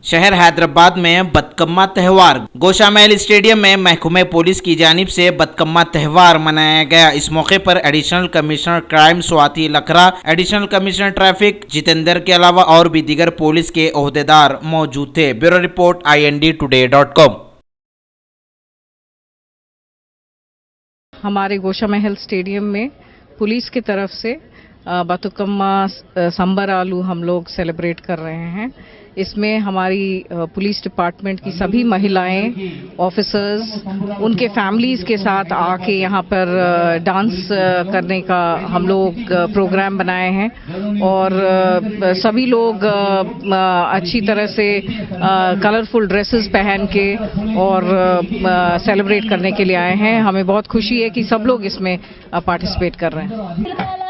शहर हैदराबाद में बतकम्मा त्यौहार गोशा महल स्टेडियम में महकमे पुलिस की जानिब से बतकम्मा त्यौहार मनाया गया। इस मौके पर additional commissioner crime Swati Lakhra, additional commissioner traffic Jitendra के अलावा और भी दीगर पुलिस के ओहदेदार मौजूद थे। Bureau report INDtoday.com। हमारे गोशा महल स्टेडियम में पुलिस की तरफ से बतुकम्मा संबरालू हम लोग सेलिब्रेट कर रहे हैं। इसमें हमारी पुलिस डिपार्टमेंट की सभी महिलाएं, ऑफिसर्स, उनके फैमिलीज के साथ आके यहाँ पर डांस करने का हम लोग प्रोग्राम बनाए हैं और सभी लोग अच्छी तरह से कलरफुल ड्रेसेस पहन के और सेलिब्रेट करने के लिए आए हैं। हमें बहुत खुशी है कि सब लोग इसमें पार्टिसिपेट कर रहे हैं।